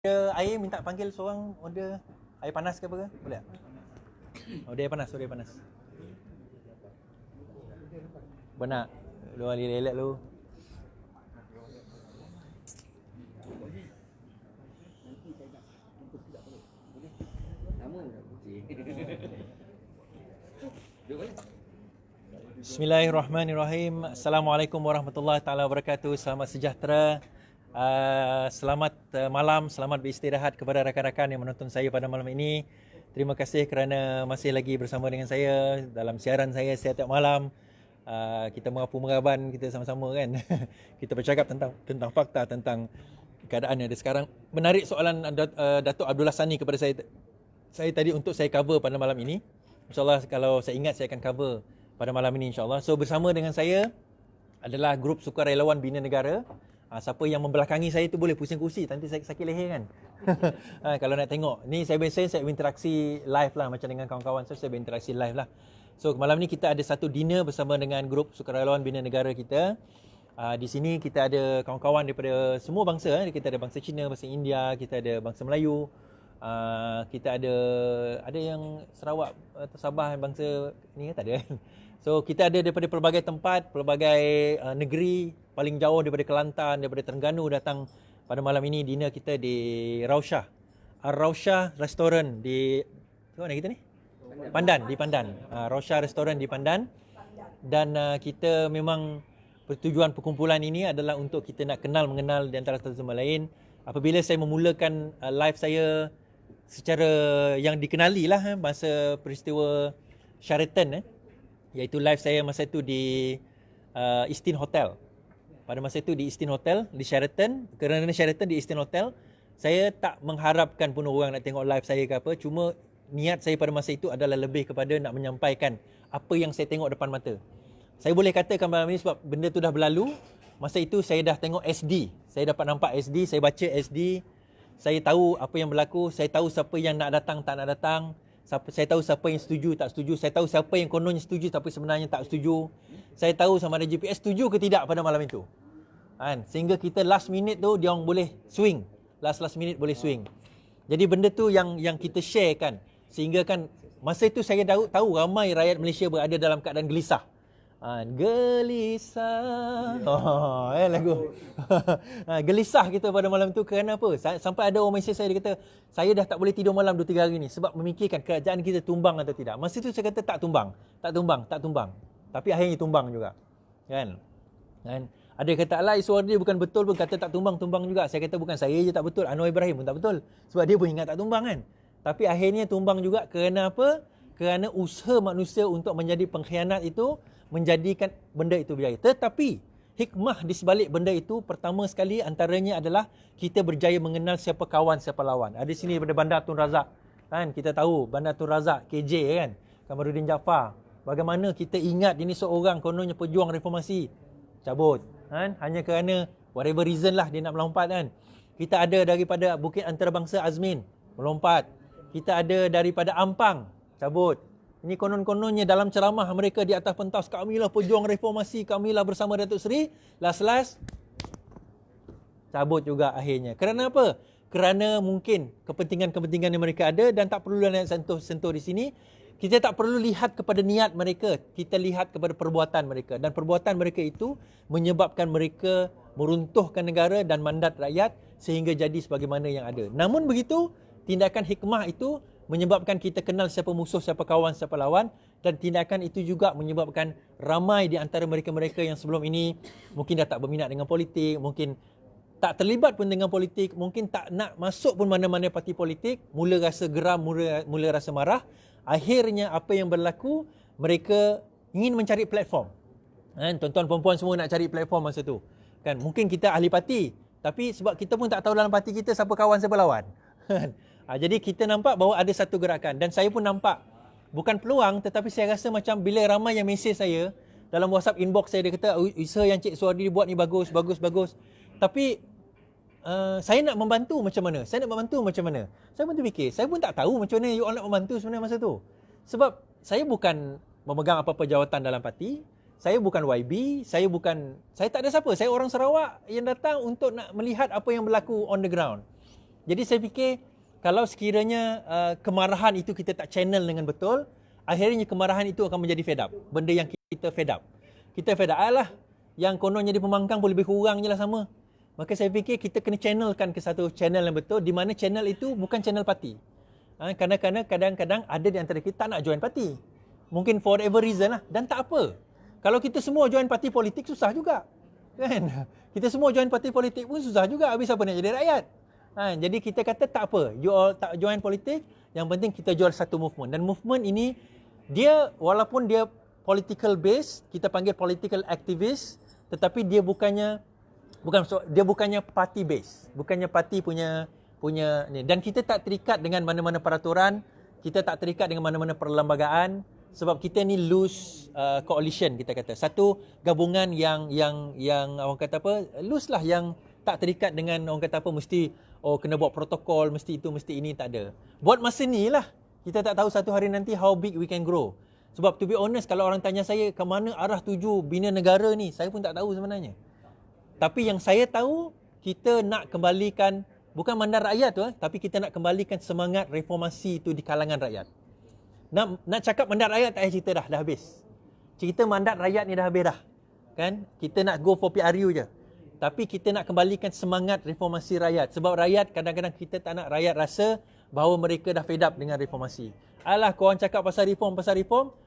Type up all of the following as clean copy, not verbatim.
Ada air minta panggil seorang order air panas ke apa ke? Boleh tak? Oh, dia air panas, dia air panas. Benar. Lu lelek lu. Bismillahirrahmanirrahim. Assalamualaikum warahmatullahi taala wabarakatuh. Selamat sejahtera. Selamat malam, selamat beristirahat kepada rakan-rakan yang menonton saya pada malam ini. Terima kasih kerana masih lagi bersama dengan saya dalam siaran saya setiap malam. Kita merapu-meraban, kita sama-sama kan. Kita bercakap tentang fakta, tentang keadaan yang ada sekarang. Menarik soalan Datuk Abdullah Sani kepada saya tadi untuk saya cover pada malam ini. InsyaAllah kalau saya ingat saya akan cover pada malam ini insyaAllah. So bersama dengan saya adalah grup sukarelawan Bina Negara. Siapa yang membelakangi saya tu boleh pusing kursi, nanti saya sakit leher kan. Kalau nak tengok, ni saya berinteraksi live lah macam dengan kawan-kawan saya berinteraksi live lah. So malam ni kita ada satu dinner bersama dengan grup sukarelawan Bina Negara kita. Di sini kita ada kawan-kawan daripada semua bangsa. Kita ada bangsa Cina, bangsa India, kita ada bangsa Melayu. Kita ada yang Sarawak atau Sabah, bangsa ni kan tak ada. So kita ada daripada pelbagai tempat, pelbagai negeri, paling jauh daripada Kelantan, daripada Terengganu datang pada malam ini dinner kita di Rausyah. Rausyah Restaurant di mana kita ni? Pandan, di Pandan. Rausyah Restaurant di Pandan. Dan kita memang pertujuan perkumpulan ini adalah untuk kita nak mengenal di antara satu sama lain. Apabila saya memulakan live saya secara yang dikenali lah masa peristiwa Sheraton iaitu live saya masa itu di Istin Hotel. Pada masa itu di Istin Hotel, di Sheraton. Kerana Sheraton di Istin Hotel, saya tak mengharapkan pun orang nak tengok live saya ke apa. Cuma niat saya pada masa itu adalah lebih kepada nak menyampaikan apa yang saya tengok depan mata. Saya boleh katakan malam ini sebab benda tu dah berlalu. Masa itu saya dah tengok SD. Saya dapat nampak SD, saya baca SD. Saya tahu apa yang berlaku, saya tahu siapa yang nak datang, tak nak datang. Saya tahu siapa yang setuju, tak setuju. Saya tahu siapa yang kononnya setuju tapi sebenarnya tak setuju. Saya tahu sama ada GPS setuju ke tidak pada malam itu. Sehingga kita last minute tu dia orang boleh swing. Last minute boleh swing. Jadi benda tu yang kita share kan. Sehingga kan masa itu saya tahu ramai rakyat Malaysia berada dalam keadaan gelisah. Gelisah. Lagu. Gelisah kita pada malam tu kerana apa? Sampai ada orang mesej saya, dia kata, saya dah tak boleh tidur malam 2-3 hari ni sebab memikirkan kerajaan kita tumbang atau tidak. Masa tu saya kata tak tumbang. Tapi akhirnya tumbang juga. Kan? Ada yang kata, alah suara dia bukan betul pun, kata tak tumbang juga. Saya kata bukan saya je tak betul, Anwar Ibrahim pun tak betul. Sebab dia pun ingat tak tumbang kan. Tapi akhirnya tumbang juga kerana apa? Kerana usaha manusia untuk menjadi pengkhianat itu menjadikan benda itu berjaya. Tetapi hikmah di sebalik benda itu pertama sekali antaranya adalah kita berjaya mengenal siapa kawan, siapa lawan. Ada sini daripada Bandar Tun Razak. Kan kita tahu Bandar Tun Razak KJ kan, Kamaruddin Jaafar. Bagaimana kita ingat ini seorang kononnya pejuang reformasi. Cabut. Kan? Hanya kerana whatever reason lah dia nak melompat kan. Kita ada daripada Bukit Antarabangsa Azmin, melompat. Kita ada daripada Ampang, cabut. Ini konon-kononnya dalam ceramah mereka di atas pentas, kamilah pejuang reformasi, kamilah bersama Datuk Seri. Last cabut juga akhirnya. Kerana apa? Kerana mungkin kepentingan-kepentingan yang mereka ada dan tak perlu nak sentuh di sini. Kita tak perlu lihat kepada niat mereka, kita lihat kepada perbuatan mereka. Dan perbuatan mereka itu menyebabkan mereka meruntuhkan negara dan mandat rakyat sehingga jadi sebagaimana yang ada. Namun begitu, tindakan hikmah itu menyebabkan kita kenal siapa musuh, siapa kawan, siapa lawan. Dan tindakan itu juga menyebabkan ramai di antara mereka-mereka yang sebelum ini mungkin dah tak berminat dengan politik, mungkin tak terlibat pun dengan politik, mungkin tak nak masuk pun mana-mana parti politik, mula rasa geram, mula rasa marah. Akhirnya apa yang berlaku, mereka ingin mencari platform. Tuan-tuan perempuan semua nak cari platform masa tu. Kan mungkin kita ahli parti, tapi sebab kita pun tak tahu dalam parti kita siapa kawan, siapa lawan. Jadi kita nampak bahawa ada satu gerakan dan saya pun nampak bukan peluang, tetapi saya rasa macam bila ramai yang mesej saya dalam WhatsApp inbox saya, dia kata usaha yang Cik Suardi buat ni bagus. Tapi saya nak membantu macam mana? Saya pun terfikir, saya pun tak tahu macam mana you all nak membantu sebenarnya masa tu. Sebab saya bukan memegang apa-apa jawatan dalam parti, saya bukan YB, saya tak ada siapa. Saya orang Sarawak yang datang untuk nak melihat apa yang berlaku on the ground. Jadi saya fikir kalau sekiranya kemarahan itu kita tak channel dengan betul, akhirnya kemarahan itu akan menjadi fed up. Benda yang kita fed up. Kita fed up, alah, yang konon jadi pembangkang pun lebih kurang je lah sama. Maka saya fikir kita kena channelkan ke satu channel yang betul, di mana channel itu bukan channel parti. Kadang-kadang ada di antara kita tak nak join parti. Mungkin for whatever reason lah. Dan tak apa. Kalau kita semua join parti politik, susah juga. Kan? Kita semua join parti politik pun susah juga. Habis apa nak jadi rakyat? Jadi kita kata tak apa. You all tak join politik, yang penting kita jual satu movement. Dan movement ini, dia walaupun dia political base, kita panggil political activist, tetapi dia bukannya party base, bukannya parti punya ni. Dan kita tak terikat dengan mana-mana peraturan, kita tak terikat dengan mana-mana perlembagaan, sebab kita ni loose coalition, kita kata satu gabungan yang orang kata apa, loose lah, yang tak terikat dengan orang kata apa mesti kena buat protokol, mesti itu mesti ini, tak ada. Buat masa ni lah, kita tak tahu satu hari nanti how big we can grow. Sebab to be honest, kalau orang tanya saya ke mana arah tuju bina negara ni, saya pun tak tahu sebenarnya. Tapi yang saya tahu, kita nak kembalikan, bukan mandat rakyat tu, tapi kita nak kembalikan semangat reformasi itu di kalangan rakyat. Nak cakap mandat rakyat tak payah cerita dah habis. Cerita mandat rakyat ni dah habis dah. Kan? Kita nak go for PRU je. Tapi kita nak kembalikan semangat reformasi rakyat. Sebab rakyat, kadang-kadang kita tak nak rakyat rasa bahawa mereka dah fed up dengan reformasi. Alah, korang cakap pasal reform,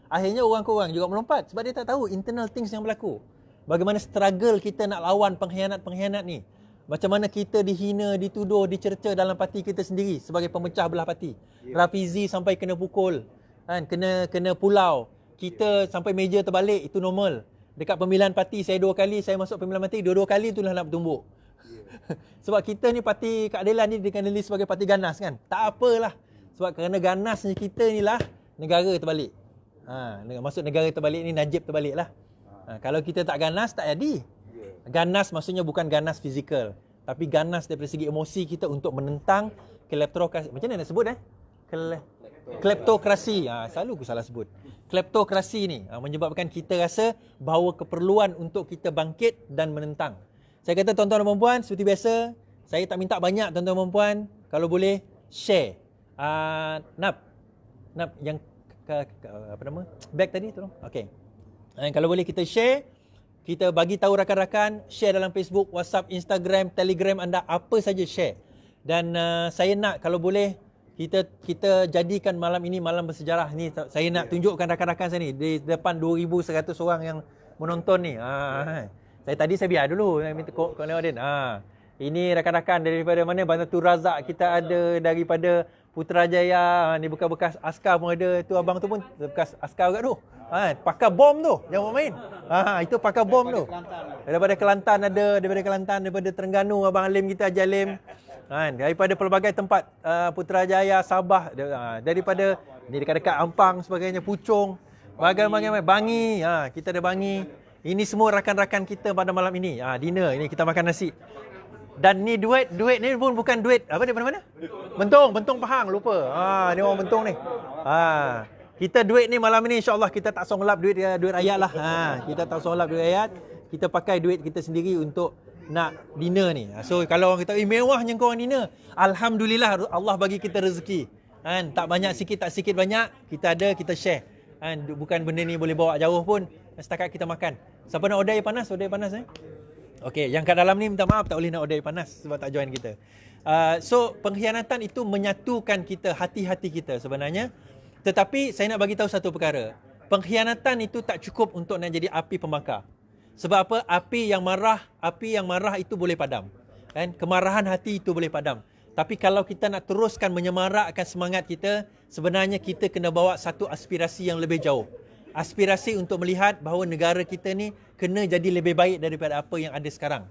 akhirnya orang-korang juga melompat. Sebab dia tak tahu internal things yang berlaku. Bagaimana struggle kita nak lawan pengkhianat-pengkhianat ni. Macam mana kita dihina, dituduh, dicerca dalam parti kita sendiri sebagai pemecah belah parti. Rafizi sampai kena pukul, kan? Kena pulau. Kita sampai meja terbalik, itu normal. Dekat pemilihan parti saya 2 kali, saya masuk pemilihan parti, 2 kali itulah nak bertumbuk. Sebab kita ni parti keadilan ni dikenali sebagai parti ganas, kan? Tak apalah. Sebab kerana ganasnya kita ni lah negara terbalik. Maksud negara terbalik ni Najib terbalik lah. Kalau kita tak ganas, tak jadi. Ganas maksudnya bukan ganas fizikal, tapi ganas daripada segi emosi kita untuk menentang kleptokrasi. Macam mana nak sebut kleptokrasi. Selalu aku salah sebut. Kleptokrasi ni menyebabkan kita rasa bahawa keperluan untuk kita bangkit dan menentang. Saya kata tuan-tuan dan puan-puan, seperti biasa, saya tak minta banyak tuan-tuan dan puan-puan, kalau boleh share. Nap yang apa nama? Back tadi tolong. Okey. Kalau boleh kita share, kita bagi tahu rakan-rakan, share dalam Facebook, WhatsApp, Instagram, Telegram anda, apa saja share. Dan saya nak kalau boleh kita jadikan malam ini malam bersejarah ni. Saya nak tunjukkan rakan-rakan saya ni di depan 2,100 orang yang menonton ni. Saya biar dulu minta kau Din. Ini rakan-rakan daripada mana? Banatul Razak kita ada, daripada Putrajaya, ni bekas askar pun ada. Tu abang tu pun bekas askar juga tu. Pakar bom tu, jangan main. Itu pakar bom tu. Daripada Kelantan ada, daripada Terengganu abang Alim kita, Haji Alim. Daripada pelbagai tempat, Putrajaya, Sabah, daripada ni dekat-dekat Ampang sebagainya, Puchong, bagai-bagai, Bangi, kita ada Bangi. Ini semua rakan-rakan kita pada malam ini. Dinner, ini kita makan nasi. Dan ni duit ni pun bukan duit apa daripada mana? Bentong Pahang, lupa. Ni orang Bentong ni. Kita duit ni malam ni insya-Allah kita tak songlap duit rakyat lah. Kita tak songlap duit rakyat. Kita pakai duit kita sendiri untuk nak dinner ni. So kalau orang kata mewahnya kau orang dinner, alhamdulillah Allah bagi kita rezeki. Tak banyak sikit, tak sikit banyak, kita ada, kita share. Bukan benda ni boleh bawa jauh pun, setakat kita makan. Siapa nak order air panas? Okey, yang kat dalam ni minta maaf tak boleh nak order air panas sebab tak join kita. So pengkhianatan itu menyatukan kita, hati-hati kita sebenarnya. Tetapi saya nak bagi tahu satu perkara. Pengkhianatan itu tak cukup untuk nak jadi api pembakar. Sebab apa? Api yang marah itu boleh padam. Kan? Kemarahan hati itu boleh padam. Tapi kalau kita nak teruskan menyemarakkan semangat kita, sebenarnya kita kena bawa satu aspirasi yang lebih jauh. Aspirasi untuk melihat bahawa negara kita ni kena jadi lebih baik daripada apa yang ada sekarang.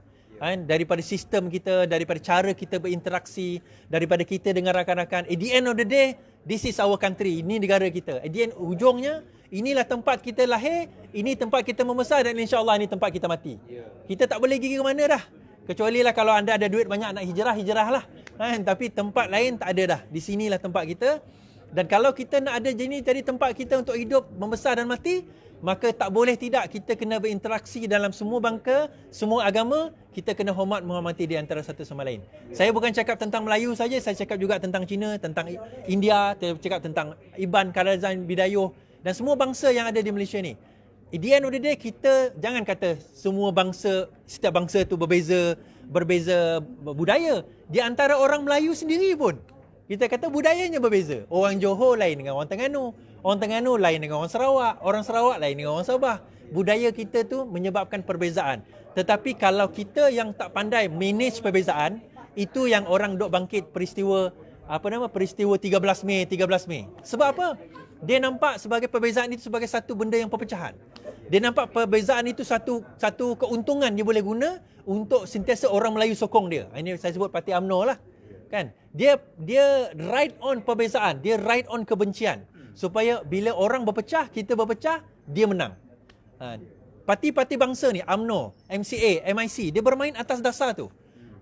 Daripada sistem kita, daripada cara kita berinteraksi, daripada kita dengan rakan-rakan. At the end of the day, this is our country. Ini negara kita. At the end, ujungnya, inilah tempat kita lahir, ini tempat kita membesar dan insya-Allah ini tempat kita mati. Kita tak boleh pergi ke mana dah. Kecuali lah kalau anda ada duit banyak nak hijrah lah. Tapi tempat lain tak ada dah. Di sinilah tempat kita. Dan kalau kita nak ada jadi tempat kita untuk hidup, membesar dan mati, maka tak boleh tidak kita kena berinteraksi dalam semua bangsa, semua agama, kita kena hormat menghormati di antara satu sama lain. Saya bukan cakap tentang Melayu saja, saya cakap juga tentang Cina, tentang India, saya cakap tentang Iban, Kadazan, Bidayuh dan semua bangsa yang ada di Malaysia ni. At the end of the day, kita jangan kata semua bangsa, setiap bangsa tu berbeza budaya. Di antara orang Melayu sendiri pun, kita kata budayanya berbeza. Orang Johor lain dengan orang Terengganu lain dengan orang Sarawak lain dengan orang Sabah. Budaya kita tu menyebabkan perbezaan. Tetapi kalau kita yang tak pandai manage perbezaan, itu yang orang dok bangkit peristiwa 13 Mei. Sebab apa? Dia nampak sebagai perbezaan itu sebagai satu benda yang perpecahan. Dia nampak perbezaan itu satu keuntungan dia boleh guna untuk sentiasa orang Melayu sokong dia. Ini saya sebut parti UMNO lah. Kan? Dia ride on perbezaan, dia ride on kebencian. Supaya bila orang berpecah, kita berpecah, dia menang. Parti-parti bangsa ni, UMNO, MCA, MIC, dia bermain atas dasar tu.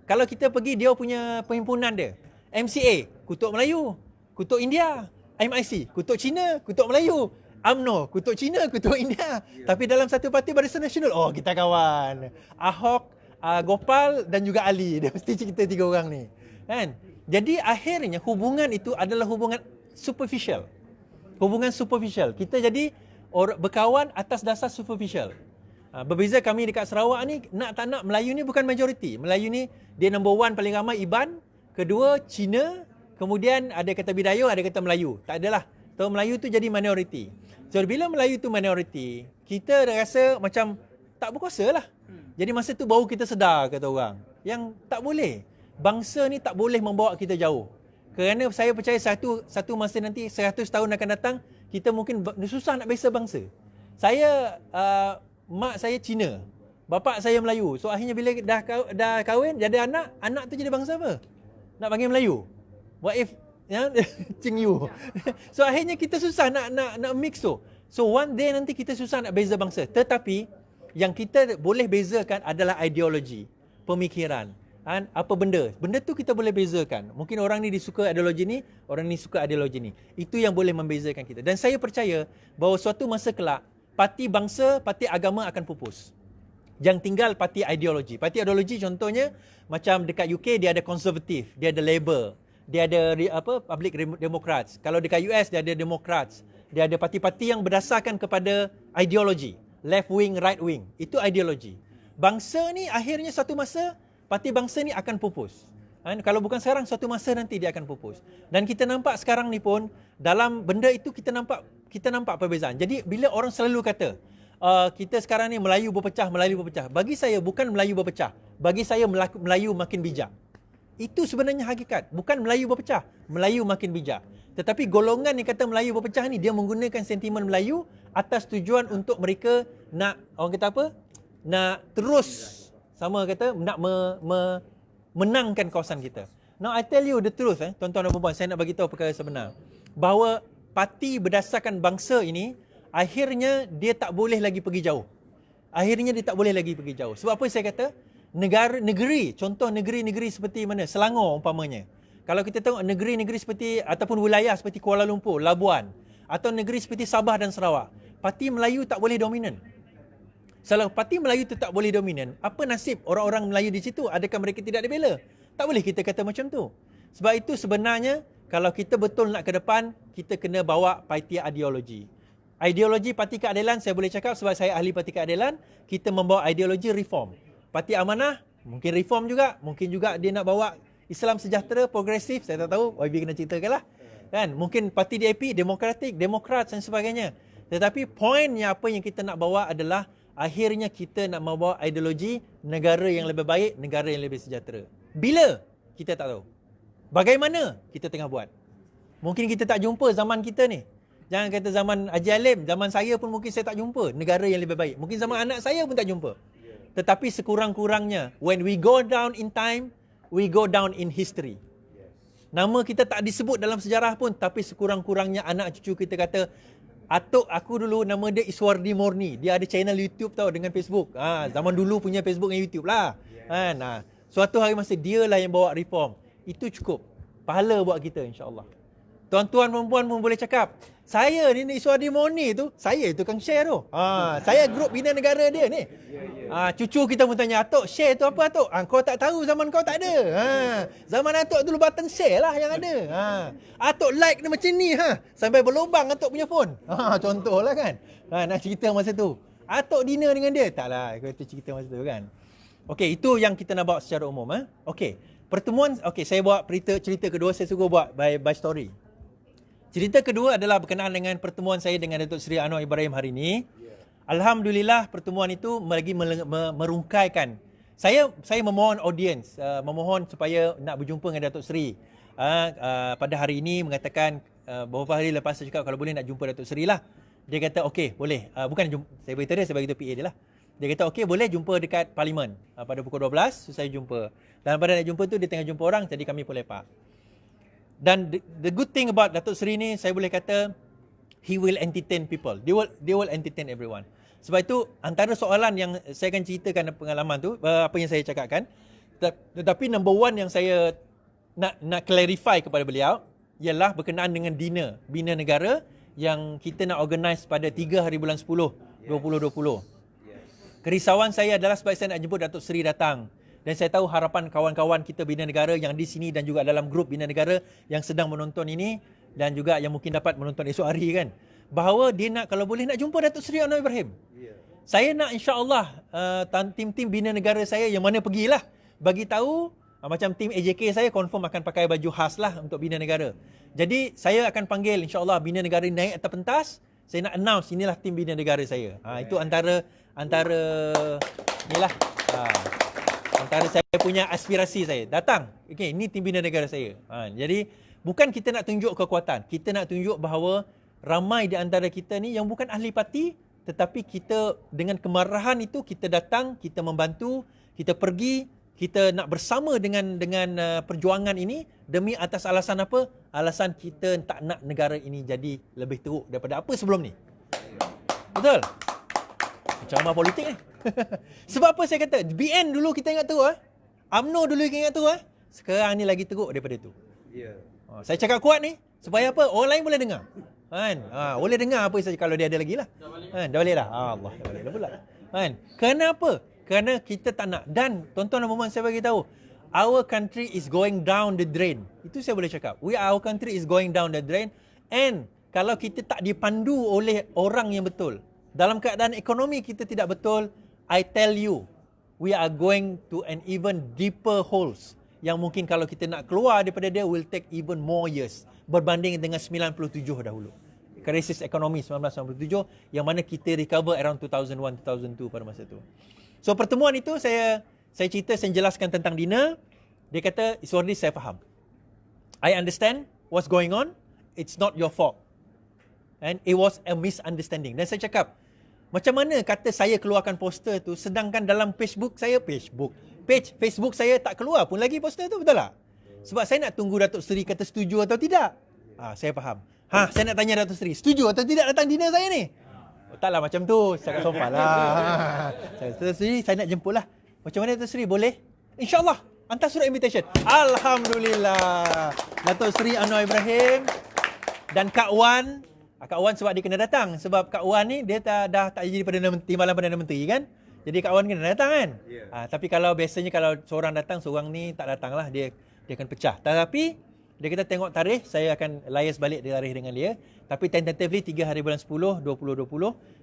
Kalau kita pergi dia punya perhimpunan dia, MCA, kutuk Melayu, kutuk India, MIC, kutuk Cina, kutuk Melayu, UMNO, kutuk Cina, kutuk India. Tapi dalam satu parti Barisan Nasional, oh kita kawan. Ahok, Gopal dan juga Ali. Dia mesti cerita tiga orang ni. Kan? Jadi akhirnya hubungan itu adalah hubungan superficial. Hubungan superficial. Kita jadi berkawan atas dasar superficial. Berbeza kami dekat Sarawak ni, nak tak nak Melayu ni bukan majoriti. Melayu ni dia number one paling ramai Iban, kedua Cina, kemudian ada kata Bidayuh, ada kata Melayu. Tak adalah. So Melayu tu jadi minoriti. So bila Melayu tu minoriti, kita rasa macam tak berkuasa lah. Jadi masa tu baru kita sedar, kata orang, yang tak boleh. Bangsa ni tak boleh membawa kita jauh. Kerana saya percaya satu masa nanti, 100 tahun akan datang, kita mungkin susah nak beza bangsa. Saya, mak saya Cina, bapa saya Melayu. So akhirnya bila dah kahwin, jadi anak tu jadi bangsa apa? Nak panggil Melayu. What if Cing Yu. So akhirnya kita susah nak mix tu. So one day nanti kita susah nak beza bangsa. Tetapi yang kita boleh bezakan adalah ideologi, pemikiran. Apa benda tu kita boleh bezakan. Mungkin orang ni disuka ideologi ni, orang ni suka ideologi ni. Itu yang boleh membezakan kita. Dan saya percaya bahawa suatu masa kelak, parti bangsa, parti agama akan pupus. Yang tinggal parti ideologi. Parti ideologi contohnya macam dekat UK dia ada konservatif, dia ada Labour, dia ada Public Democrats. Kalau dekat US dia ada Democrats. Dia ada parti-parti yang berdasarkan kepada ideologi, left wing, right wing. Itu ideologi. Bangsa ni akhirnya satu masa parti bangsa ni akan pupus. Kalau bukan sekarang, suatu masa nanti dia akan pupus. Dan kita nampak sekarang ni pun dalam benda itu kita nampak perbezaan. Jadi bila orang selalu kata kita sekarang ni Melayu berpecah. Bagi saya bukan Melayu berpecah. Bagi saya Melayu makin bijak. Itu sebenarnya hakikat. Bukan Melayu berpecah, Melayu makin bijak. Tetapi golongan yang kata Melayu berpecah ni, dia menggunakan sentimen Melayu atas tujuan untuk mereka nak, orang kata apa? Nak terus, sama kata, nak menangkan kawasan kita. Now I tell you the truth, tuan-tuan dan puan-puan, saya nak bagi tahu perkara sebenar. Bahawa parti berdasarkan bangsa ini, akhirnya dia tak boleh lagi pergi jauh. Sebab apa saya kata? Negeri, contoh negeri-negeri seperti mana? Selangor umpamanya. Kalau kita tengok negeri-negeri seperti ataupun wilayah seperti Kuala Lumpur, Labuan, atau negeri seperti Sabah dan Sarawak, parti Melayu tak boleh dominan. Kalau parti Melayu itu tak boleh dominan, apa nasib orang-orang Melayu di situ? Adakah mereka tidak dibela? Tak boleh kita kata macam tu. Sebab itu sebenarnya kalau kita betul nak ke depan, kita kena bawa parti ideologi. Ideologi Parti Keadilan saya boleh cakap sebab saya ahli Parti Keadilan, kita membawa ideologi reform. Parti Amanah, mungkin reform juga. Mungkin juga dia nak bawa Islam sejahtera, progresif. Saya tak tahu, YB kena ceritakan lah. Kan? Mungkin Parti DAP, Demokratik, Demokrat dan sebagainya. Tetapi poinnya apa yang kita nak bawa adalah akhirnya kita nak membawa ideologi negara yang lebih baik, negara yang lebih sejahtera. Bila? Kita tak tahu. Bagaimana? Kita tengah buat. Mungkin kita tak jumpa zaman kita ni. Jangan kata zaman Haji Alim, zaman saya pun mungkin saya tak jumpa negara yang lebih baik. Mungkin zaman anak saya pun tak jumpa. Tetapi sekurang-kurangnya, when we go down in time, we go down in history. Nama kita tak disebut dalam sejarah pun, tapi sekurang-kurangnya anak cucu kita kata, atuk aku dulu nama dia Iswardi Morni. Dia ada channel YouTube tau dengan Facebook. Zaman dulu punya Facebook dan YouTube lah. Suatu hari masa dia lah yang bawa reform. Itu cukup. Pahala buat kita insya-Allah. Tuan-tuan perempuan pun boleh cakap. Saya ni Iswadi tu, saya tukang share tu. Saya grup bina negara dia ni. Cucu kita pun tanya, Atok, share tu apa Atok? Kau tak tahu, zaman kau tak ada. Zaman Atok dulu button share lah yang ada. Atok like ni macam ni. Sampai berlubang Atok punya phone. Contohlah kan. Nak cerita masa tu. Atok dinner dengan dia. Taklah, kita cerita masa tu kan. Okey, itu yang kita nak bawa secara umum. Okey, pertemuan, saya buat cerita kedua, saya suka buat by story. Cerita kedua adalah berkenaan dengan pertemuan saya dengan Datuk Seri Anwar Ibrahim hari ini. Alhamdulillah pertemuan itu lagi merungkaikan. Saya memohon audiens, memohon supaya nak berjumpa dengan Datuk Seri. Pada hari ini mengatakan beberapa hari lepas saya cakap kalau boleh nak jumpa Datuk Seri lah. Dia kata okey boleh. Saya beritahu dia, saya bagi tahu PA dia lah. Dia kata okey boleh jumpa dekat Parlimen pada pukul 12. So saya jumpa. Dan pada nak jumpa tu dia tengah jumpa orang, jadi kami pun lepak. Dan the good thing about Datuk Seri ni, saya boleh kata he will entertain people. They will entertain everyone. Sebab itu antara soalan yang saya akan ceritakan pengalaman tu, apa yang saya cakapkan. Tetapi number one yang saya nak clarify kepada beliau ialah berkenaan dengan dinner bina negara yang kita nak organize pada 3 hari bulan 10 2020. Kerisauan saya adalah sebab saya nak jemput Datuk Seri datang. Dan saya tahu harapan kawan-kawan kita Bina Negara yang di sini dan juga dalam grup Bina Negara yang sedang menonton ini dan juga yang mungkin dapat menonton esok hari kan, bahawa dia nak kalau boleh nak jumpa Datuk Seri Anwar Ibrahim. Saya nak insya-Allah tim-tim Bina Negara saya yang mana pergilah bagi tahu macam tim AJK saya confirm akan pakai baju khas lah untuk Bina Negara. Jadi saya akan panggil insya-Allah Bina Negara naik atas pentas, saya nak announce inilah tim Bina Negara saya. Itu antara inilah antara saya punya aspirasi saya. Datang. Okey, ini tim Bina Negara saya. Jadi bukan kita nak tunjuk kekuatan, kita nak tunjuk bahawa ramai di antara kita ni yang bukan ahli parti, tetapi kita dengan kemarahan itu kita datang, kita membantu, kita pergi, kita nak bersama dengan perjuangan ini demi atas alasan apa? Alasan kita tak nak negara ini jadi lebih teruk daripada apa sebelum ni. Betul? Macam mana politik ni? Sebab apa saya kata? BN dulu kita ingat teruk. UMNO dulu kita ingat teruk. Sekarang ni lagi teruk daripada tu. Saya cakap kuat ni supaya apa? Orang lain boleh dengar. Kan? Boleh dengar apa saya kalau dia ada lagi lah. Dah balik dah. Allah, dah balik dah pula. Kan? Kenapa? Kerana kita tak nak. Dan tuan-tuan dan puan-puan saya bagi tahu, our country is going down the drain. Itu saya boleh cakap. Our country is going down the drain. And kalau kita tak dipandu oleh orang yang betul, dalam keadaan ekonomi kita tidak betul, I tell you, we are going to an even deeper holes yang mungkin kalau kita nak keluar daripada dia will take even more years berbanding dengan 97 dahulu. Krisis ekonomi 1997 yang mana kita recover around 2001 2002 pada masa itu. So pertemuan itu saya cerita, saya jelaskan tentang dinner. Dia kata, Iswardi, saya faham. I understand what's going on. It's not your fault. And it was a misunderstanding. Dan saya cakap, macam mana kata saya keluarkan poster tu sedangkan dalam page Facebook saya tak keluar pun lagi poster tu, betul tak? Sebab saya nak tunggu Datuk Seri kata setuju atau tidak. Saya faham. Saya nak tanya Datuk Seri, setuju atau tidak datang dinner saya ni? Taklah macam tu, cakap sopan lah. Datuk Seri, saya nak jemput lah. Macam mana Datuk Seri, boleh? InsyaAllah, hantar surat invitation. Alhamdulillah. Datuk Seri Anwar Ibrahim dan Kak Wan sebab dia kena datang. Sebab Kak Wan ni dia dah tak jadi timbalan Perdana Menteri kan. Jadi Kak Wan kena datang kan. Tapi kalau biasanya kalau seorang datang, seorang ni tak datang lah. Dia akan pecah. Tapi dia kata tengok tarikh, saya akan liaise balik tarikh dengan dia. Tapi tentatively 3 hari bulan 10 2020.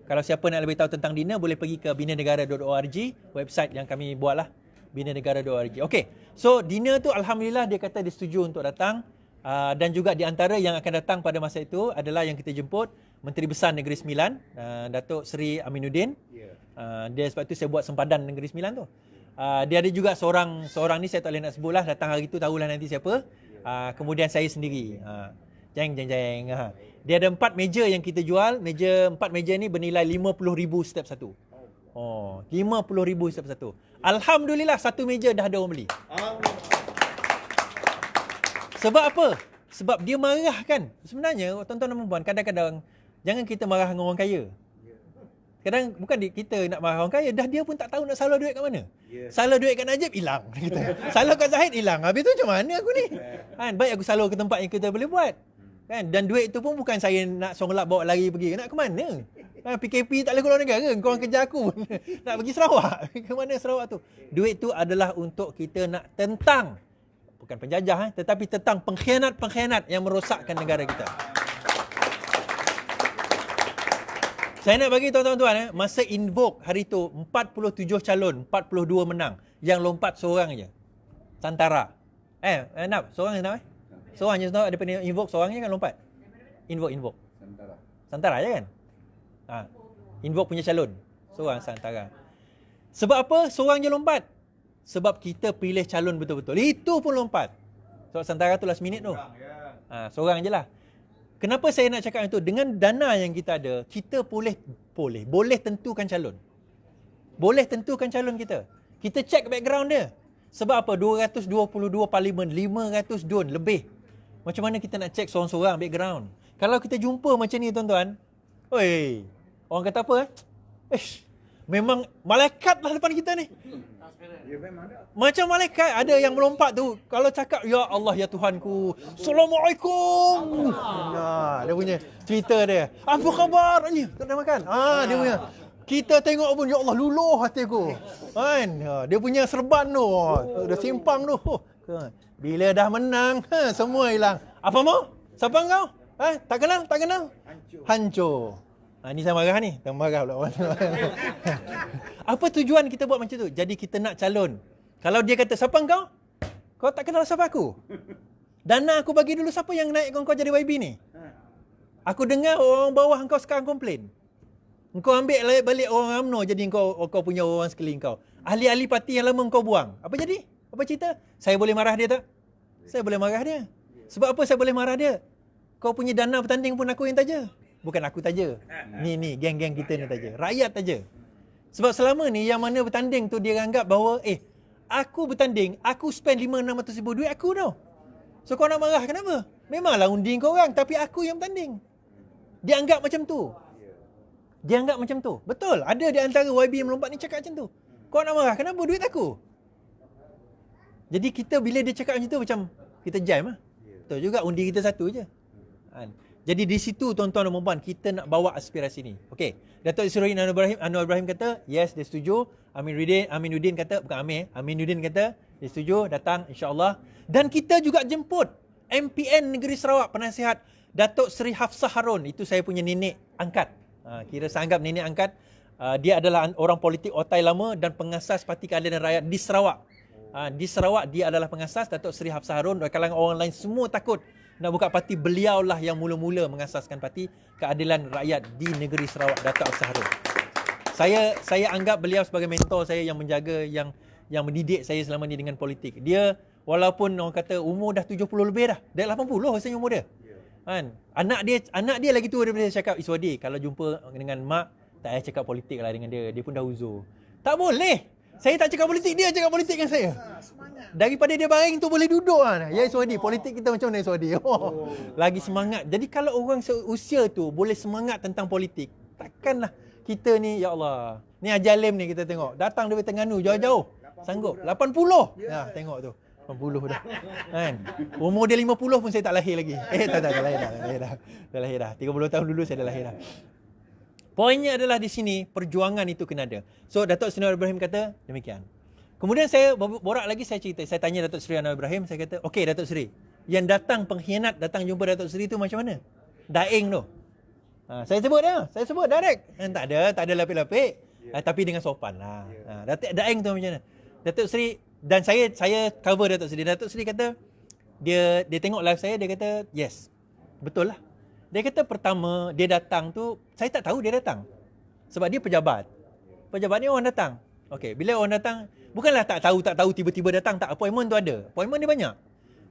Kalau siapa nak lebih tahu tentang dinner, boleh pergi ke binanegara.org, website yang kami buat lah, binanegara.org. Okay, so dinner tu Alhamdulillah dia kata dia setuju untuk datang. Dan juga di antara yang akan datang pada masa itu adalah yang kita jemput Menteri Besar Negeri Sembilan, Datuk Seri Aminuddin. Dia sebab tu saya buat sempadan Negeri Sembilan tu. Dia ada juga seorang ni saya tak boleh nak sebut lah, datang hari tu tahulah nanti siapa. Kemudian saya sendiri. Jeng. Dia ada 4 meja yang kita jual. 4 meja ni bernilai 50,000 setiap satu. 50,000 setiap satu. Alhamdulillah satu meja dah ada orang beli. Sebab apa? Sebab dia marah kan. Sebenarnya tuan-tuan dan puan, kadang-kadang jangan kita marah dengan orang kaya. Kadang bukan kita nak marah orang kaya, dah dia pun tak tahu nak salur duit kat mana. Salur duit kat Najib, hilang. Salur kat Zahid, hilang. Habis tu macam mana aku ni? Baik aku salur ke tempat yang kita boleh buat. Kan? Dan duit tu pun bukan saya nak songlap bawa lari pergi. Nak ke mana? PKP tak boleh keluar negara. Korang kejar aku. Nak pergi Sarawak. Ke mana Sarawak tu? Duit tu adalah untuk kita nak tentang, bukan penjajah, tetapi tentang pengkhianat-pengkhianat yang merosakkan negara kita. Saya nak bagi tuan-tuan, masa invoke hari tu 47 calon, 42 menang. Yang lompat seorang je. Santara. Nak seorang je nak seorang je daripada invoke, seorang je kan lompat. Invoke. Santara je kan? Invoke punya calon. Seorang Santara. Sebab apa seorang je lompat? Sebab kita pilih calon betul-betul. Itu pun lompat. Sebab Santara tu last minute tu. Seorang je lah. Kenapa saya nak cakap itu? Dengan dana yang kita ada, kita boleh tentukan calon. Boleh tentukan calon kita. Kita check background dia. Sebab apa? 222 parlimen, 500 DUN lebih. Macam mana kita nak check seorang-seorang background? Kalau kita jumpa macam ni tuan-tuan, orang kata apa? Memang malaikat lah depan kita ni. Macam malaikat. Ada yang melompat tu. Kalau cakap, ya Allah, ya Tuhanku, Assalamualaikum. Dia punya Twitter dia. Apa khabar? Tak ada makan. Dia punya. Kita tengok pun, ya Allah, luluh hatiku. Kan? Dia punya serban tu. Dia simpang tu. Bila dah menang, semua hilang. Apa mau? Siapa kau? Tak kenal? Hancur. Ni saya marah ni. Tak marah pula. Apa tujuan kita buat macam tu? Jadi kita nak calon. Kalau dia kata, siapa kau? Kau tak kenal siapa aku? Dana aku bagi dulu, siapa yang naik kau jadi YB ni? Aku dengar orang bawah kau sekarang komplain. Kau ambil balik orang UMNO jadi kau punya orang sekeliling kau. Ahli-ahli parti yang lama kau buang. Apa jadi? Apa cerita? Saya boleh marah dia tak? Saya boleh marah dia. Sebab apa saya boleh marah dia? Kau punya dana bertanding pun aku yang taja. Bukan aku taja. Ni geng-geng kita ni taja. Rakyat taja. Sebab selama ni yang mana bertanding tu dia anggap bahawa aku bertanding, aku spend 500-600 ribu duit aku tau. So kau nak marah kenapa? Memanglah undi kau orang tapi aku yang bertanding. Dia anggap macam tu. Betul. Ada di antara YB yang melompat ni cakap macam tu. Kau nak marah kenapa duit aku? Jadi kita bila dia cakap macam tu macam kita jam lah. Betul juga undi kita satu je. Jadi di situ tuan-tuan dan puan-puan kita nak bawa aspirasi ni. Okey. Datuk Seri Anwar Ibrahim kata, yes dia setuju. Aminuddin kata dia setuju datang insya-Allah. Dan kita juga jemput MPN Negeri Sarawak Penasihat Datuk Seri Hafsah Harun. Itu saya punya nenek angkat. Kira saya anggap nenek angkat. Dia adalah orang politik otai lama dan pengasas Parti Keadilan Rakyat di Sarawak. Di Sarawak dia adalah pengasas. Datuk Seri Hafsah Harun. Dan kalangan orang lain semua takut nak buka parti. Beliaulah yang mula-mula mengasaskan Parti Keadilan Rakyat di negeri Sarawak, Datuk Hafsah Harun. Saya anggap beliau sebagai mentor saya yang menjaga, yang mendidik saya selama ni dengan politik. Dia walaupun orang kata umur dah 70 lebih dah. Dah 80 rasanya umur dia. Kan? Anak dia lagi tua daripada saya cakap, Iswadi, kalau jumpa dengan mak, tak payah cakap politik lah dengan dia. Dia pun dah uzur. Tak boleh. Saya tak cakap politik, dia cakap politik dengan saya. Daripada dia baring tu boleh duduk lah. Ya Iswadi, politik kita macam mana Iswadi? Lagi semangat. Jadi kalau orang seusia tu boleh semangat tentang politik, takkanlah kita ni, ya Allah. Ni Ajalim ni kita tengok. Datang dari Terengganu jauh-jauh. Sanggup. 80. Tengok tu. 80 dah. Kan? Umur dia 50 pun saya tak lahir lagi. Tak lahir dah. 30 tahun dulu saya dah lahir dah. Poinnya adalah di sini perjuangan itu kena ada. So Datuk Seri Anwar Ibrahim kata demikian. Kemudian saya borak lagi, saya cerita. Saya tanya Datuk Seri Anwar Ibrahim, saya kata, "Okey Datuk Seri, yang datang pengkhianat datang jumpa Datuk Seri tu macam mana?" Daeng tu. Saya sebut dia. Saya sebut direct. Tak ada lapik-lapik. Tapi dengan sopan lah. Daeng tu macam mana? Datuk Seri, dan saya cover Datuk Seri. Datuk Seri kata, dia tengok live saya, dia kata, yes, betul lah. Dia kata pertama, dia datang tu, saya tak tahu dia datang. Sebab dia pejabat. Pejabat ni orang datang. Okey, bila orang datang, bukanlah tak tahu tiba-tiba datang, tak, appointment tu ada. Appointment dia banyak.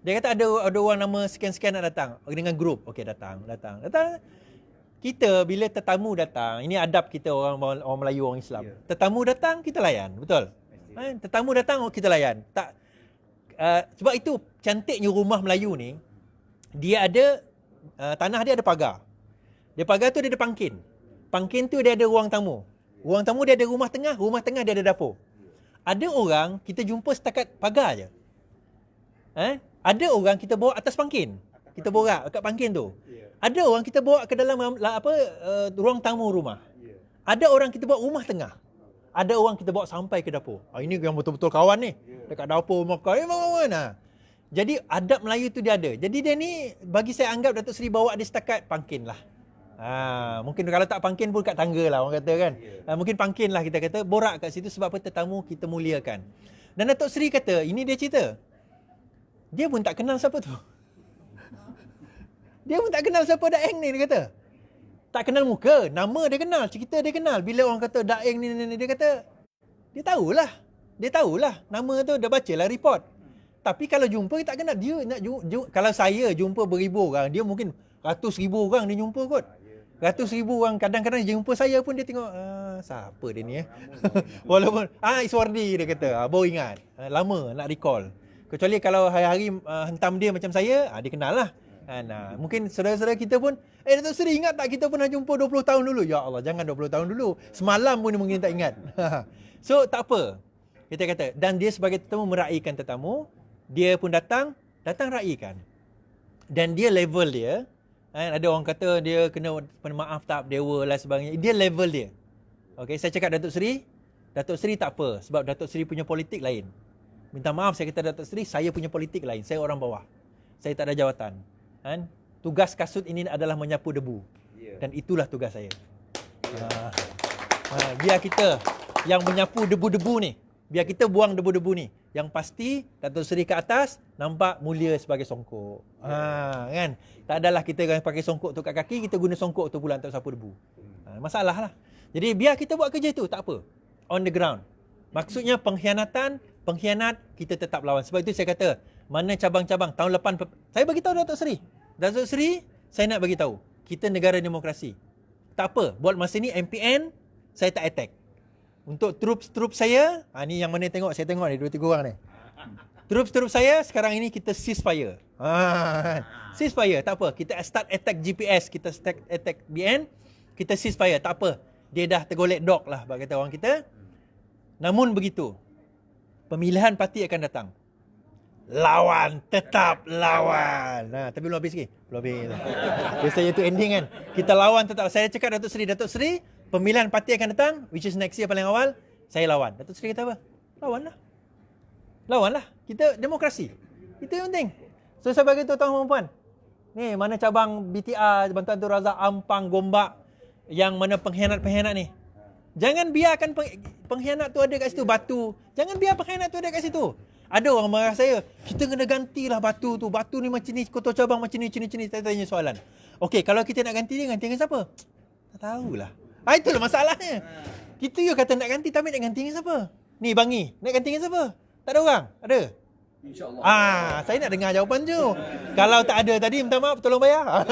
Dia kata ada orang nama sekian-sekian nak datang dengan grup. Okey, datang. Kita bila tetamu datang, ini adab kita orang Melayu, orang Islam. Tetamu datang, kita layan, betul? Tetamu datang, kita layan. Tak, sebab itu cantiknya rumah Melayu ni, dia ada tanah dia ada pagar. Dia pagar tu dia ada pangkin. Pangkin tu dia ada ruang tamu. Ruang tamu dia ada rumah tengah dia ada dapur. Ada orang kita jumpa setakat pagar je. Ada orang kita bawa atas pangkin. Kita borak kat pangkin tu. Ada orang kita bawa ke dalam ruang tamu rumah. Ada orang kita bawa rumah tengah. Ada orang kita bawa sampai ke dapur. Ini yang betul-betul kawan ni. Dekat dapur makan. Mana? Jadi adab Melayu tu dia ada. Jadi dia ni bagi saya anggap Datuk Seri bawa dia setakat pangkin lah. Mungkin kalau tak pangkin pun kat tangga lah orang kata kan. Mungkin pangkin lah kita kata. Borak kat situ sebab apa tetamu kita muliakan. Dan Datuk Seri kata, ini dia cerita. Dia pun tak kenal siapa tu. Dia pun tak kenal siapa Daeng ni, dia kata. Tak kenal muka, nama dia kenal, cerita dia kenal. Bila orang kata Daeng ni, dia kata, dia tahulah. Dia tahulah, nama tu dah bacalah report. Tapi kalau jumpa, dia tak kenal. Dia nak kalau saya jumpa beribu orang, dia mungkin ratus ribu orang dia jumpa kot. Ratus ribu orang, kadang-kadang dia jumpa saya pun dia tengok, siapa dia ni Walaupun, Iswardi dia kata, baru ingat. Lama nak recall. Kecuali kalau hari-hari hentam dia macam saya, dia kenal lah. Mungkin saudara-saudara kita pun, Datuk Seri ingat tak kita pernah jumpa 20 tahun dulu? Ya Allah, jangan 20 tahun dulu. Semalam pun dia mungkin tak ingat. So, tak apa. Kita kata, dan dia sebagai tetamu meraihkan tetamu, dia pun datang raikan. Dan dia level dia, ada orang kata dia kena maaf tak, dewa lah sebagainya. Dia level dia. Okay, saya cakap Datuk Seri tak apa. Sebab Datuk Seri punya politik lain. Minta maaf saya kata Datuk Seri, saya punya politik lain. Saya orang bawah. Saya tak ada jawatan. Tugas kasut ini adalah menyapu debu. Dan itulah tugas saya. Biar kita yang menyapu debu-debu ni, biar kita buang debu-debu ni. Yang pasti Datuk Seri ke atas nampak mulia sebagai songkok. Kan? Tak adalah kita pakai songkok tu kat kaki, kita guna songkok tu pula untuk sapu debu. Masalah lah. Jadi biar kita buat kerja tu, tak apa. On the ground. Maksudnya pengkhianat kita tetap lawan. Sebab itu saya kata, mana cabang-cabang tahun lepan saya bagi tahu Datuk Seri, saya nak bagi tahu, kita negara demokrasi. Tak apa, buat masa ni MPN saya tak attack. Untuk troops saya, ni yang mana tengok, saya tengok ni 2-3 orang ni. Troops saya sekarang ini kita ceasefire. Ceasefire, tak apa. Kita start attack GPS, kita start attack BN, kita ceasefire, tak apa. Dia dah tergolek dog lah, kata orang kita. Namun begitu, pemilihan parti akan datang. Lawan, tetap lawan. Tapi belum habis lagi. Belum habis. Biasanya tu ending kan. Kita lawan tetap. Saya cakap Datuk Seri, pemilihan parti akan datang, which is next year paling awal, saya lawan. Datuk Seri kata apa? Lawanlah. Kita demokrasi. Itu yang penting. So saya bagi tahu tuan-tuan dan puan. Ni mana cabang BTR, Bantuan Tun Razak, Ampang, Gombak, yang mana pengkhianat-pengkhianat ni. Jangan biarkan pengkhianat tu ada kat situ, batu. Jangan biar pengkhianat tu ada kat situ. Ada orang marah saya, kita kena gantilah batu tu. Batu ni macam ni, ketua cabang macam ni. Saya tanya soalan. Okey, kalau kita nak ganti dia, ganti dengan siapa? Tak tahulah. Itulah masalahnya. Kita juga kata nak ganti, tapi nak ganti dengan siapa? Ni Bangi, nak ganti dengan siapa? Tak ada orang? Ada? InsyaAllah. Saya nak dengar jawapan tu. Kalau tak ada tadi, minta maaf, tolong bayar.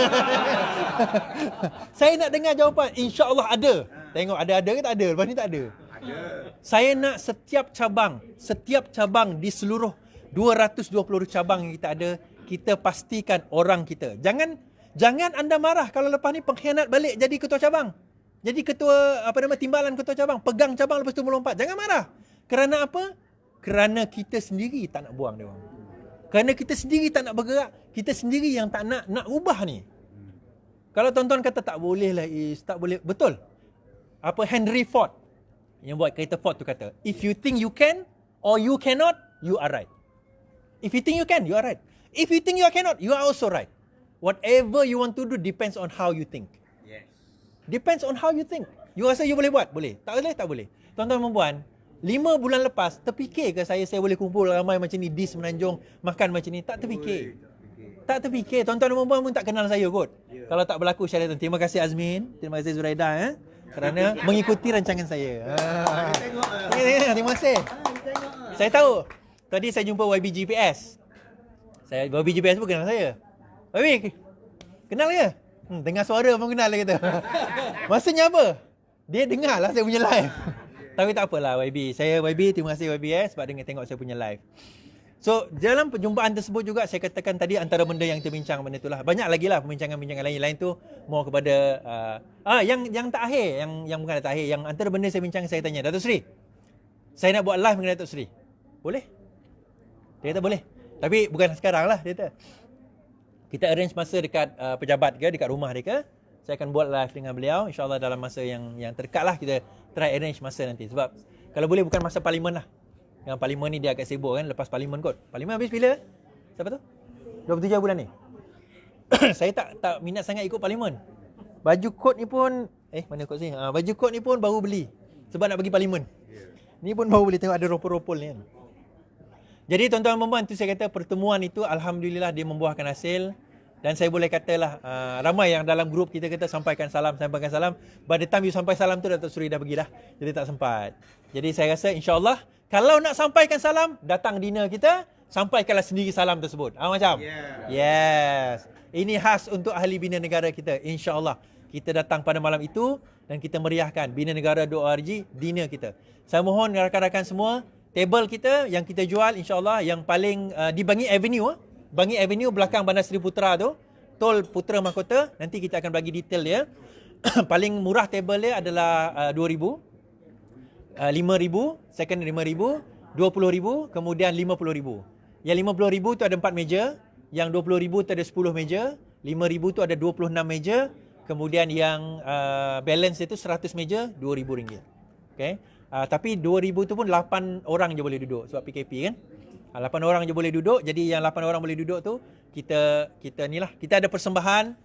Saya nak dengar jawapan. InsyaAllah ada. Tengok ada ke tak ada? Lepas ni tak ada. Saya nak setiap cabang di seluruh 220 cabang yang kita ada, kita pastikan orang kita. Jangan anda marah kalau lepas ni pengkhianat balik jadi ketua cabang. Jadi ketua timbalan ketua cabang, pegang cabang lepas tu melompat. Jangan marah. Kerana apa? Kerana kita sendiri tak nak buang dia orang. Kerana kita sendiri tak nak bergerak, kita sendiri yang tak nak ubah ni. Kalau tuan-tuan kata tak boleh lah tak boleh. Betul. Henry Ford yang buat kereta Ford tu kata, if you think you can or you cannot, you are right. If you think you can, you are right. If you think you cannot, you are also right. Whatever you want to do depends on how you think. Yes. Depends on how you think. You rasa you boleh buat? Boleh. Tak boleh? Tak boleh. Tuan-tuan dan puan, 5 bulan lepas, terfikir ke saya boleh kumpul ramai macam ni di Semenanjung, makan macam ni? Tak terfikir. Tak terfikir. Tuan-tuan dan puan pun tak kenal saya kot. Yeah. Kalau tak berlaku syariatan. Terima kasih Azmin. Terima kasih Zuraida. Kerana mengikuti rancangan saya. Terima kasih. Saya tahu. Tadi saya jumpa YB GPS. YB GPS pun kenal saya. YB, kenal ke? Dengar suara pun kenal dia kata. Maksudnya apa? Dia dengar lah saya punya live. Tapi tak apalah YB. Terima kasih YB sebab dengar tengok saya punya live. So, dalam perjumpaan tersebut juga saya katakan tadi antara benda yang terbincang benda itulah. Banyak lagi lah perbincangan-bincangan lain tu mau kepada yang tak akhir, yang bukan tak akhir, yang antara benda saya bincang, saya tanya, Datuk Seri, saya nak buat live dengan Datuk Seri. Boleh? Dia kata boleh. Tapi bukan sekarang lah, dia kata. kita arrange masa dekat pejabat ke, dekat rumah dia ke. Saya akan buat live dengan beliau. InsyaAllah dalam masa yang terdekat lah kita try arrange masa nanti. Sebab kalau boleh bukan masa parlimen lah. Yang parlimen ni dia agak sibuk kan, lepas parlimen kot. Parlimen habis bila? Siapa tu? 27 bulan ni. Saya tak minat sangat ikut parlimen. Baju kot ni pun, mana kot sini? Baju kot ni pun baru beli. Sebab nak pergi parlimen. Ni pun baru boleh tengok ada ropol-ropol ni kan. Jadi tuan-tuan dan puan, tu saya kata pertemuan itu Alhamdulillah dia membuahkan hasil. Dan saya boleh katalah ramai yang dalam grup kita kata sampaikan salam. By the time you sampai salam tu Datuk Seri dah pergi dah. Jadi tak sempat. Jadi saya rasa insyaAllah kalau nak sampaikan salam, datang dinner kita, sampaikanlah sendiri salam tersebut. Macam? Yes. Ini khas untuk ahli bina negara kita. InsyaAllah kita datang pada malam itu dan kita meriahkan binanegara.org dinner kita. Saya mohon rakan-rakan semua, table kita yang kita jual insyaAllah yang paling di Bangi Avenue. Bangi Avenue belakang Bandar Seri Putra tu, Tol Putra Mahkota. Nanti kita akan bagi detail dia. Paling murah table dia adalah 2,000, 5,000, second 5,000, 20,000, kemudian 50,000. Yang 50,000 tu ada 4 meja, yang 20,000 tu ada 10 meja, 5,000 tu ada 26 meja, kemudian yang balance itu 100 meja, RM2,000. Okay? Tapi 2,000 tu pun 8 orang je boleh duduk sebab PKP kan. 8 orang je boleh duduk, jadi yang 8 orang boleh duduk tu kita ni lah. Kita ada persembahan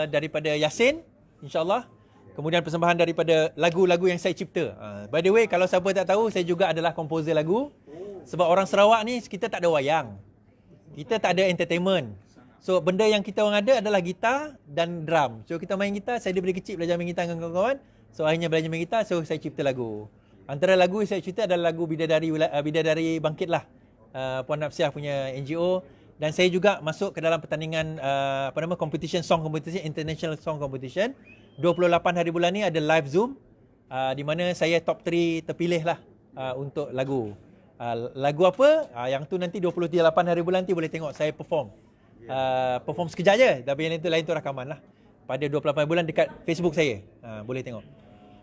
daripada Yasin insya-Allah. Kemudian persembahan daripada lagu-lagu yang saya cipta. By the way, kalau siapa tak tahu, saya juga adalah komposer lagu. Sebab orang Sarawak ni kita tak ada wayang. Kita tak ada entertainment. So benda yang kita orang ada adalah gitar dan drum. So kita main gitar, saya daripada kecil belajar main gitar dengan kawan-kawan. So akhirnya belajar main gitar, so saya cipta lagu. Antara lagu yang saya cipta adalah lagu Bidadari Bangkit lah. Puan Nafsiah punya NGO. Dan saya juga masuk ke dalam pertandingan competition, song competition, international song competition. 28 hari bulan ni ada live Zoom di mana saya top 3 terpilih lah untuk lagu. Lagu apa? Yang tu nanti 28 hari bulan nanti boleh tengok saya perform. Perform sekejap je, tapi yang lain tu rakaman lah. Pada 28 bulan dekat Facebook saya. Boleh tengok.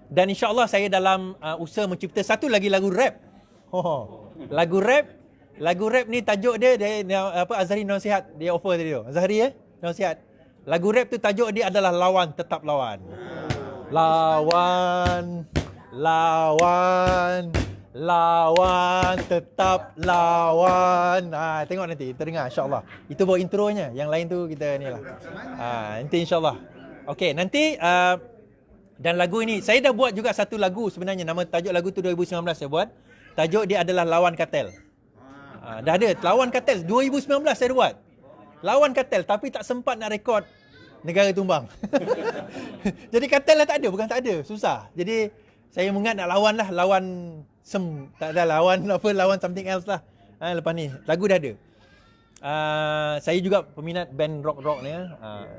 Dan insya-Allah saya dalam usaha mencipta satu lagi lagu rap. Lagu rap ni tajuk dia Azhari Nasihat dia offer tadi tu. Azhari Nasihat. Lagu rap tu tajuk dia adalah Lawan Tetap Lawan. Lawan tetap lawan. Tengok nanti, terdengar insya-Allah. Itu baru intronya. Yang lain tu kita ni lah. Nanti insya-Allah. Okey, nanti dan lagu ini saya dah buat juga satu lagu sebenarnya, nama tajuk lagu tu 2019 saya buat. Tajuk dia adalah Lawan Kartel. Dah ada Lawan Kartel 2019 saya dah buat. Lawan kartel tapi tak sempat nak rekod Negara Tumbang. Jadi kartel lah tak ada, bukan tak ada, susah. Jadi saya mengat nak lawan tak ada lawan something else lah. Lepas ni lagu dah ada. Saya juga peminat band rock ni.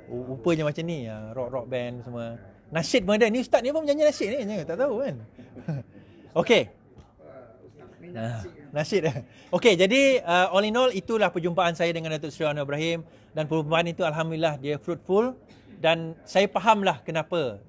Rupanya macam ni, rock band semua. Nasyid pun ada. Ni ustaz ni pun menyanyi nasyid ni, tak tahu kan. Okey. Nasyid. Okey, jadi all in all itulah perjumpaan saya dengan Datuk Seri Anwar Ibrahim, dan perjumpaan itu alhamdulillah dia fruitful dan saya fahamlah kenapa.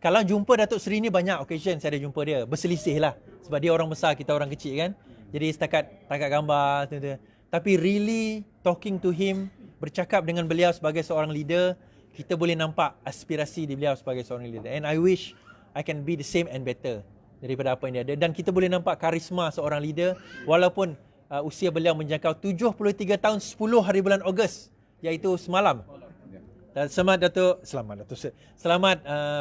Kalau jumpa Datuk Seri ni banyak occasion saya ada jumpa dia, berselisih lah sebab dia orang besar, kita orang kecil kan. Jadi setakat gambar tu. Tapi really talking to him, bercakap dengan beliau sebagai seorang leader, kita boleh nampak aspirasi di beliau sebagai seorang leader. And I wish I can be the same and better daripada apa yang dia ada. Dan kita boleh nampak karisma seorang leader walaupun usia beliau menjangkau 73 tahun 10 hari bulan Ogos, iaitu semalam. Selamat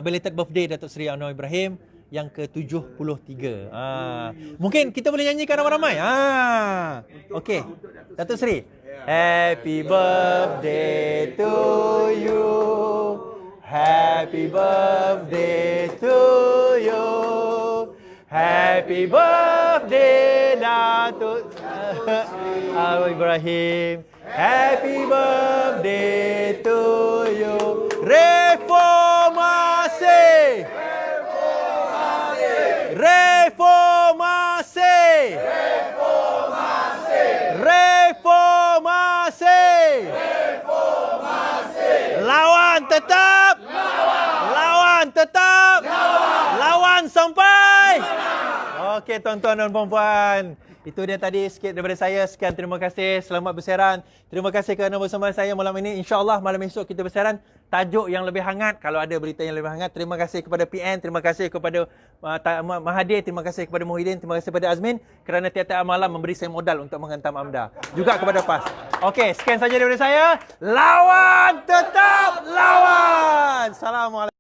belated birthday Datuk Seri Anwar Ibrahim yang ke-73. Mungkin kita boleh nyanyikan ramai-ramai. Okey. Datuk Seri. Happy birthday to you. Happy birthday to you. Happy birthday Datuk Anwar Ibrahim. Happy birthday to you. Reformasi. Reformasi. Reformasi. Reformasi. Reformasi. Lawan tetap. Lawan tetap. Lawan sampai. Okey tuan-tuan dan puan-puan, Itu dia tadi sikit daripada saya. Sekian, terima kasih. Selamat bersiaran. Terima kasih kerana bersama saya malam ini. InsyaAllah malam esok kita bersiaran tajuk yang lebih hangat. Kalau ada berita yang lebih hangat. Terima kasih kepada PN. Terima kasih kepada Mahathir. Terima kasih kepada Muhyiddin. Terima kasih kepada Azmin. Kerana tiap-tiap malam memberi saya modal untuk menghantam anda. Juga kepada PAS. Okey, sekian saja daripada saya. Lawan, tetap lawan. Assalamualaikum.